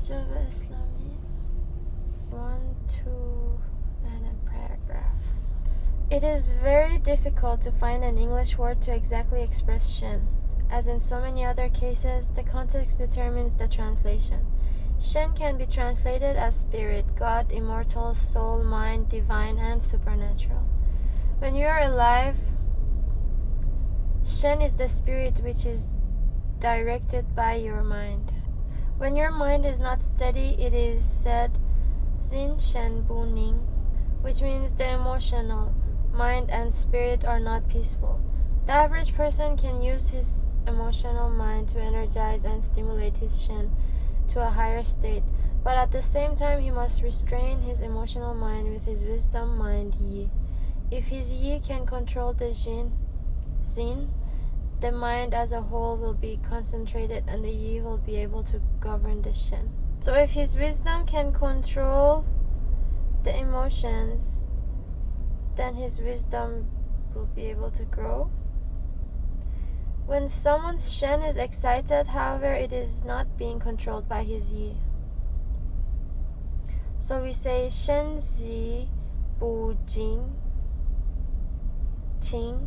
Java Islami 1, 2, and a paragraph. It is very difficult to find an English word to exactly express Shen. As in so many other cases, the context determines the translation. Shen can be translated as spirit, God, immortal, soul, mind, divine, and supernatural. When you are alive, Shen is the spirit which is directed by your mind. When your mind is not steady, it is said Zin Shen Bu Ning, which means the emotional mind and spirit are not peaceful. The average person can use his emotional mind to energize and stimulate his Shen to a higher state, but at the same time he must restrain his emotional mind with his wisdom mind Yi. If his Yi can control the Zin, the mind as a whole will be concentrated and the Yi will be able to govern the Shen. So if his wisdom can control the emotions, then his wisdom will be able to grow. When someone's Shen is excited, however, it is not being controlled by his Yi. So we say Shen Zi Bu Jing Qing,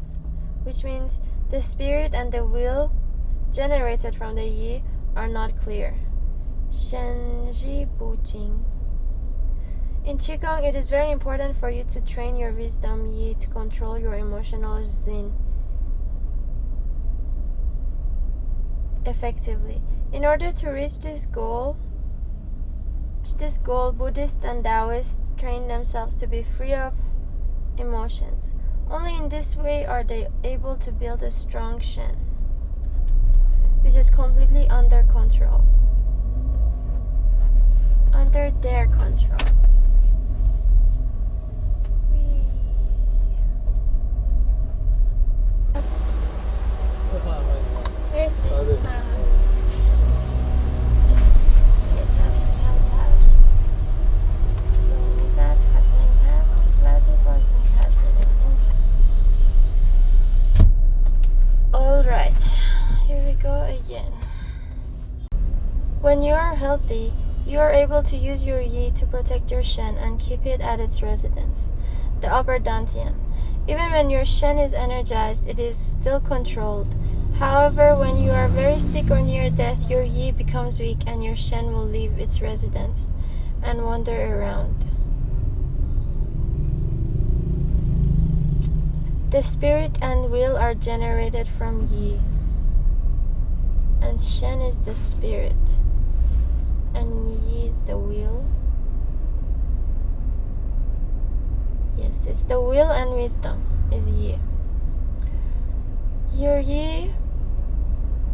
which means the spirit and the will generated from the Yi are not clear. Shen Ji Bu Jing. In Qigong, it is very important for you to train your wisdom Yi to control your emotional Zin effectively. In order to reach this goal, Buddhists and Taoists train themselves to be free of emotions. Only in this way are they able to build a strong Shen, which is completely under control, under their control. Merci. Alright, here we go again. When you are healthy, you are able to use your Yi to protect your Shen and keep it at its residence, the upper Dantian. Even when your Shen is energized, it is still controlled. However, when you are very sick or near death, your Yi becomes weak and your Shen will leave its residence and wander around. The spirit and will are generated from Yi, and Shen is the spirit, and Yi is the will. Yes, it's the will and wisdom is Yi. Your Yi,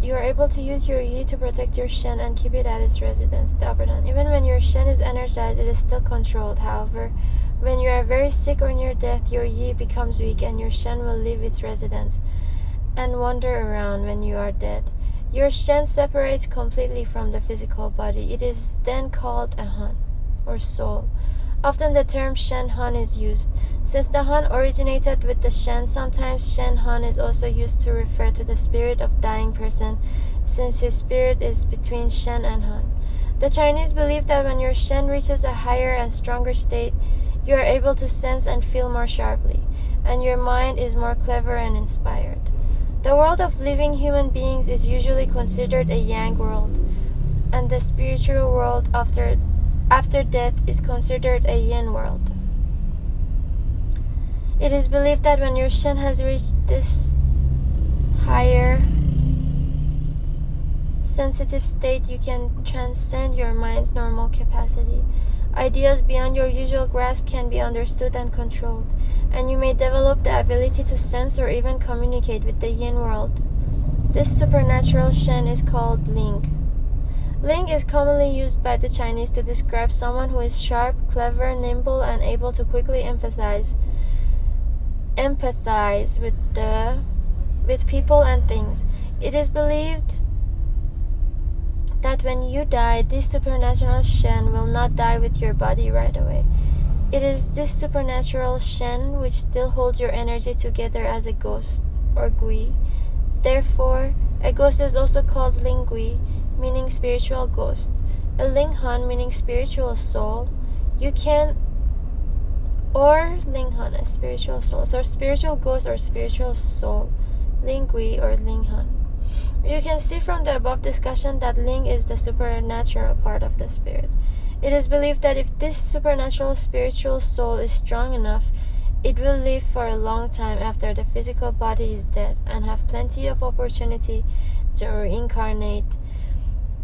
you are able to use your Yi to protect your Shen and keep it at its residence, the upper Dan. Even when your Shen is energized, it is still controlled. However, when you are very sick or near death, your Yi becomes weak and your Shen will leave its residence and wander around when you are dead. Your Shen separates completely from the physical body. It is then called a Han, or soul. Often the term Shen Han is used. Since the Han originated with the Shen, sometimes Shen Han is also used to refer to the spirit of dying person, since his spirit is between Shen and Han. The Chinese believe that when your Shen reaches a higher and stronger state, you are able to sense and feel more sharply, and your mind is more clever and inspired. The world of living human beings is usually considered a Yang world, and the spiritual world after death is considered a Yin world. It is believed that when your Shen has reached this higher sensitive state, you can transcend your mind's normal capacity. Ideas beyond your usual grasp can be understood and controlled, and you may develop the ability to sense or even communicate with the Yin world. This supernatural Shen is called Ling. Ling is commonly used by the Chinese to describe someone who is sharp, clever, nimble, and able to quickly empathize with people and things. It is believed that when you die, this supernatural Shen will not die with your body right away. It is this supernatural Shen which still holds your energy together as a ghost, or Gui. Therefore, a ghost is also called Ling Gui, meaning spiritual ghost. a Linghan meaning spiritual soul, you can, or Linghan, a spiritual soul, so spiritual ghost or spiritual soul, Lingui or Linghan. You can see from the above discussion that Ling is the supernatural part of the spirit. It is believed that if this supernatural spiritual soul is strong enough, it will live for a long time after the physical body is dead and have plenty of opportunity to reincarnate.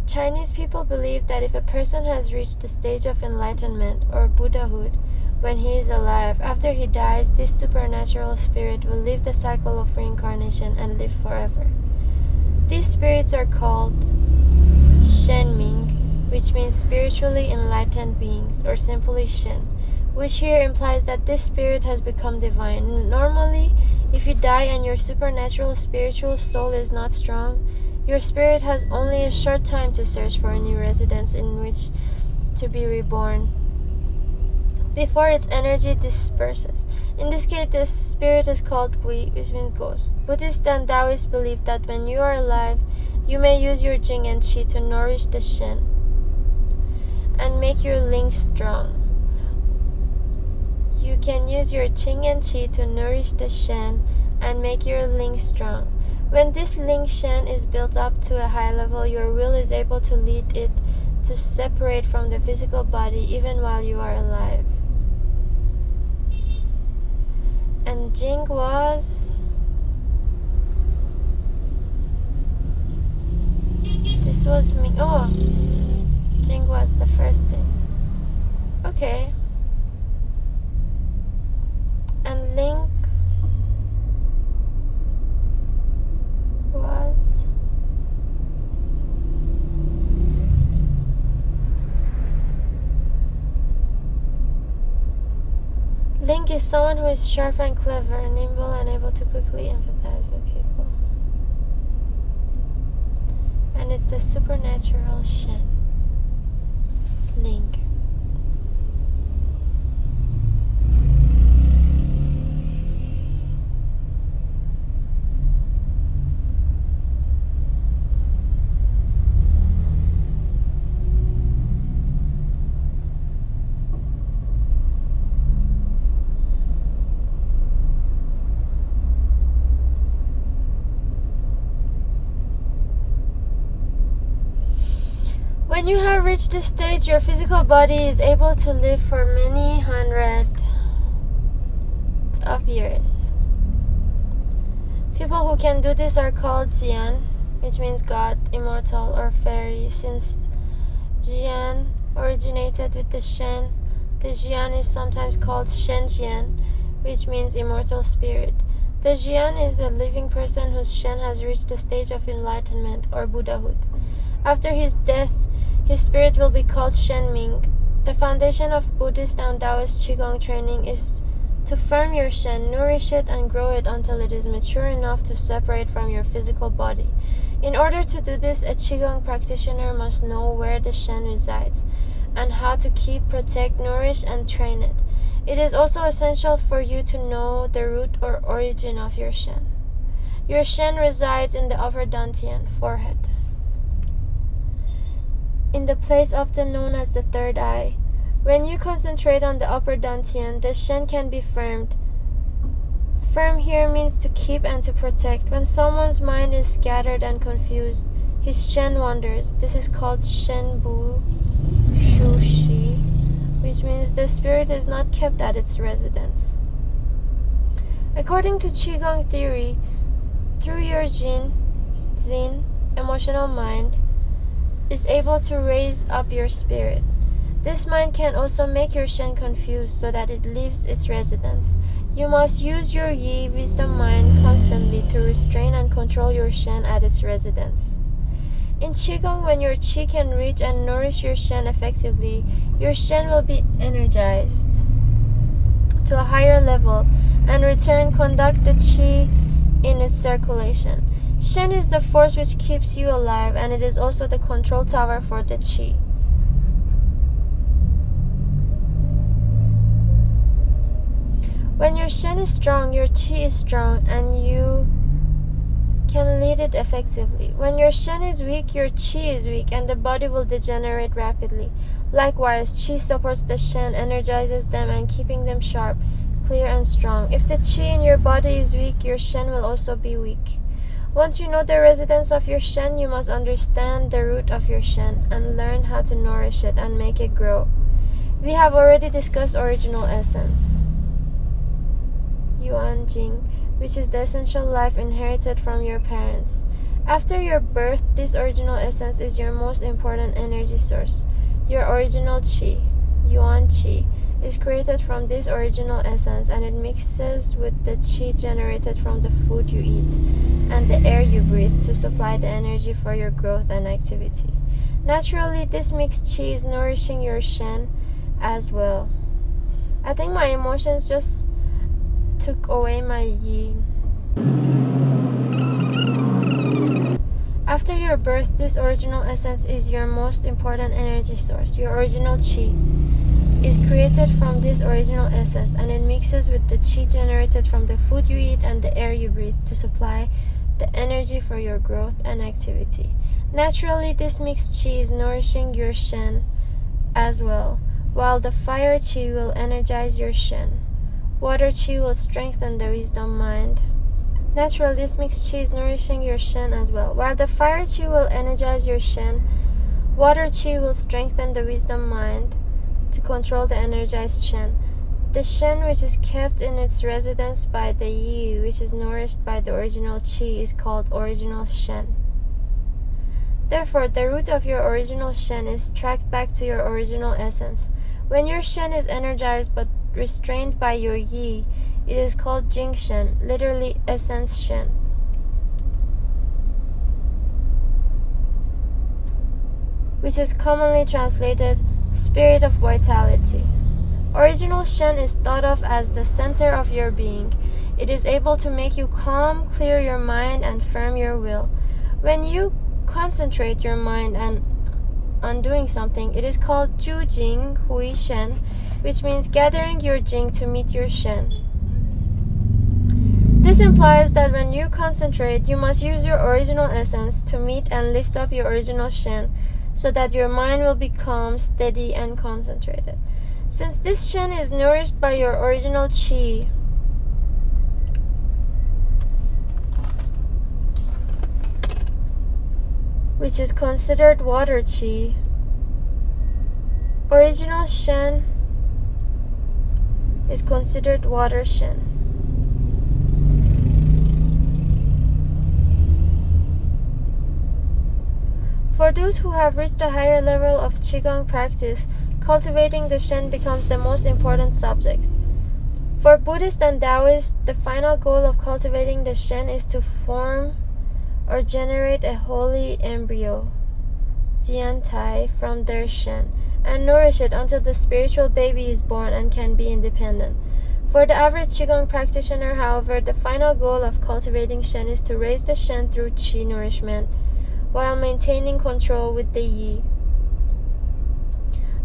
Chinese people believe that if a person has reached the stage of enlightenment or Buddhahood when he is alive, after he dies, this supernatural spirit will leave the cycle of reincarnation and live forever. These spirits are called Shen Ming, which means spiritually enlightened beings, or simply Shen, which here implies that this spirit has become divine. Normally, if you die and your supernatural spiritual soul is not strong, your spirit has only a short time to search for a new residence in which to be reborn before its energy disperses. In this case, this spirit is called Gui, which means ghost. Buddhists and Taoists believe that when you are alive, you may use your Jing and Qi to nourish the Shen and make your Ling strong. You can use your Qing and Qi to nourish the Shen and make your Ling strong. When this Ling Shen is built up to a high level, your will is able to lead it to separate from the physical body even while you are alive. And Jing was... This was me. Oh, Jing was the first thing. Okay. And Ling was... Link is someone who is sharp and clever, nimble and able to quickly empathize with people. And it's the supernatural Shen. Link. When you have reached this stage, your physical body is able to live for many hundreds of years. People who can do this are called Jian, which means God, immortal, or fairy. Since Jian originated with the Shen, the Jian is sometimes called Shen Jian, which means immortal spirit. The Jian is a living person whose Shen has reached the stage of enlightenment or Buddhahood. After his death, his spirit will be called Shen Ming. The foundation of Buddhist and Taoist Qigong training is to firm your Shen, nourish it, and grow it until it is mature enough to separate from your physical body. In order to do this, a Qigong practitioner must know where the Shen resides and how to keep, protect, nourish, and train it. It is also essential for you to know the root or origin of your Shen. Your Shen resides in the upper dantian, forehead, in the place often known as the third eye. When you concentrate on the upper dantian, the Shen can be firmed. Firm here means to keep and to protect. When someone's mind is scattered and confused, his Shen wanders. This is called Shen Bu Shu Shi, which means the spirit is not kept at its residence. According to Qigong theory, through your Jin, emotional mind, is able to raise up your spirit. This mind can also make your Shen confused so that it leaves its residence. You must use your Yi, wisdom mind, constantly to restrain and control your Shen at its residence. In Qigong, when your Qi can reach and nourish your Shen effectively, your Shen will be energized to a higher level and return conduct the Qi in its circulation. Shen is the force which keeps you alive, and it is also the control tower for the Qi. When your Shen is strong, your Qi is strong, and you can lead it effectively. When your Shen is weak, your Qi is weak and the body will degenerate rapidly. Likewise, Qi supports the Shen, energizes them and keeping them sharp, clear and strong. If the Qi in your body is weak, your Shen will also be weak. Once you know the residence of your Shen, you must understand the root of your Shen and learn how to nourish it and make it grow. We have already discussed original essence, Yuan Jing, which is the essential life inherited from your parents. After your birth, this original essence is your most important energy source. Your original Qi, Yuan Qi, is created from this original essence and it mixes with the Qi generated from the food you eat and the air you breathe to supply the energy for your growth and activity. Naturally, this mixed Qi is nourishing your Shen as well. I think my emotions just took away my Yi. After your birth, this original essence is your most important energy source. Your original Qi is created from this original essence and it mixes with the Qi generated from the food you eat and the air you breathe to supply the energy for your growth and activity. Naturally, this mixed Qi is nourishing your Shen as well, while the fire Qi will energize your Shen. Water Qi will strengthen the wisdom mind. Naturally, this mixed Qi is nourishing your Shen as well. While the fire Qi will energize your Shen, water Qi will strengthen the wisdom mind to control the energized Shen. The Shen, which is kept in its residence by the Yi, which is nourished by the original Qi, is called original Shen. Therefore, the root of your original Shen is tracked back to your original essence. When your Shen is energized but restrained by your Yi, it is called Jing Shen, literally essence Shen. Which is commonly translated spirit of vitality. Original Shen is thought of as the center of your being. It is able to make you calm, clear your mind, and firm your will. When you concentrate your mind on doing something, it is called Zhu Jing Hui Shen, which means gathering your Jing to meet your Shen. This implies that when you concentrate, you must use your original essence to meet and lift up your original Shen so that your mind will be calm, steady, and concentrated. Since this Shen is nourished by your original Qi, which is considered water Qi, original Shen is considered water Shen. For those who have reached a higher level of Qigong practice, cultivating the Shen becomes the most important subject. For Buddhists and Taoists, the final goal of cultivating the Shen is to form or generate a holy embryo, Jiantai, from their Shen, and nourish it until the spiritual baby is born and can be independent. For the average Qigong practitioner, however, the final goal of cultivating Shen is to raise the Shen through Qi nourishment, while maintaining control with the Yi.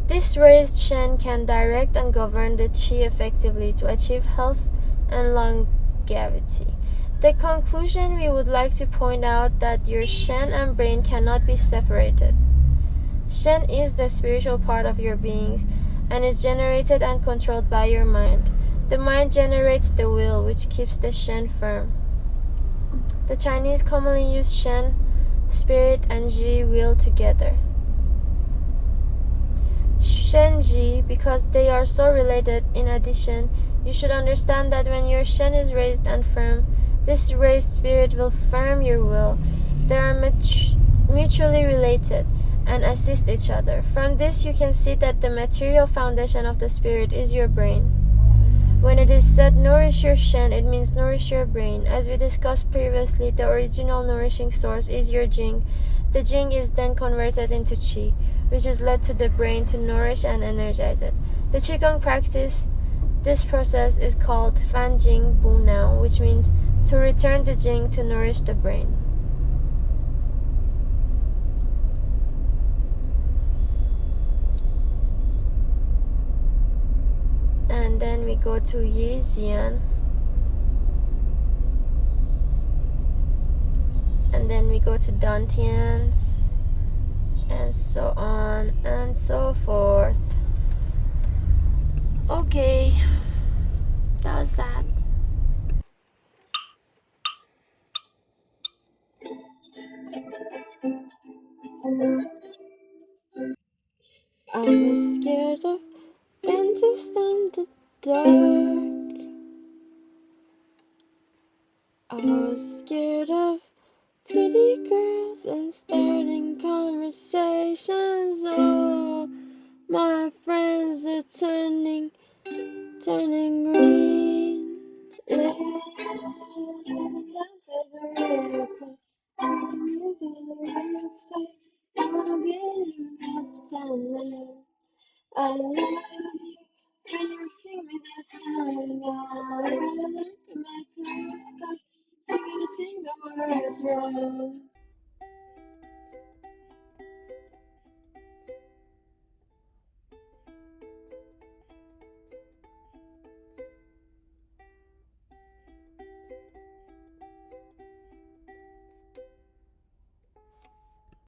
This raised Shen can direct and govern the Qi effectively to achieve health and longevity. The conclusion, we would like to point out that your Shen and brain cannot be separated. Shen is the spiritual part of your being and is generated and controlled by your mind. The mind generates the will, which keeps the Shen firm. The Chinese commonly use Shen, spirit, and Ji, will, together. Shen Ji, because they are so related. In addition, you should understand that when your Shen is raised and firm, this raised spirit will firm your will. They are mutually related and assist each other. From this, you can see that the material foundation of the spirit is your brain. When it is said nourish your Shen, it means nourish your brain. As we discussed previously, the original nourishing source is your Jing. The Jing is then converted into Qi, which is led to the brain to nourish and energize it. The Qigong practice, this process is called Fan Jing Bu Nao, which means to return the Jing to nourish the brain. And then we go to Yi Jian. then we go to dantians, and so on and so forth. Okay, that was that. I was scared of dentists and the dark. I was scared of pretty girls and starting conversations. Oh, my friends are turning green. Lay down to the river, to the roadside. I'll be left alone. I love you when you sing me that song. I gotta look at my throat, 'cause I'm gonna sing the words wrong.